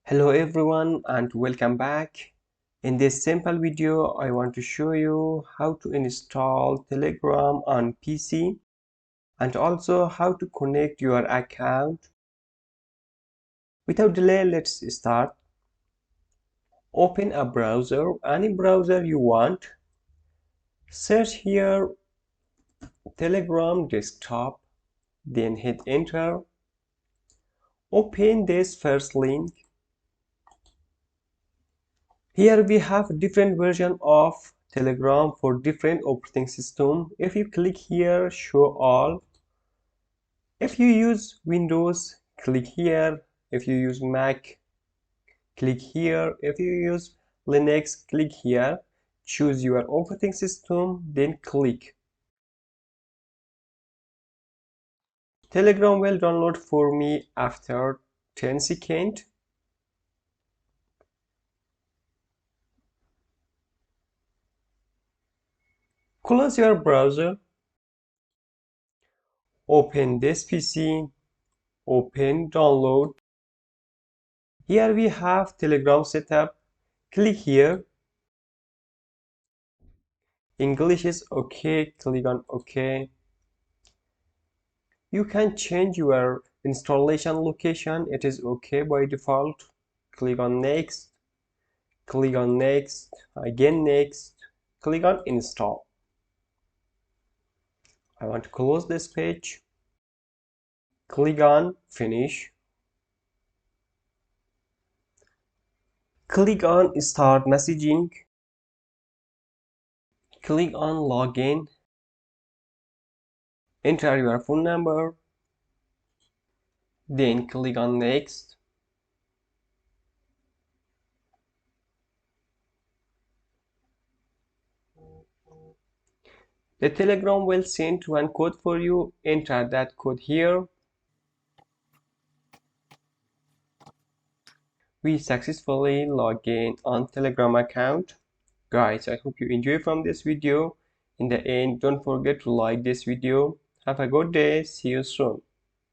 Hello everyone and welcome back. In this simple video, I want to show you how to install Telegram on PC and also how to connect your account. Without delay, let's start. Open a browser, any browser you want. Search here Telegram desktop, then hit enter. Open this first link. Here we have different version of Telegram for different operating system. If you click here, show all. If you use Windows, click here. If you use Mac, click here. If you use Linux, click here. Choose your operating system, then click. Telegram will download for me after 10 seconds. Close your browser. Open this PC. Open download. Here we have Telegram setup. Click here. English is okay. Click on OK. You can change your installation location. It is okay by default. Click on next. Click on next. Again next. Click on install. I want to close this page. Click on finish. Click on start messaging. Click on login. Enter your phone number. Then click on next. The Telegram will send one code for you. Enter that code here. We successfully log in on Telegram account. Guys, I hope you enjoy from this video. In the end, don't forget to like this video. Have a good day. See you soon.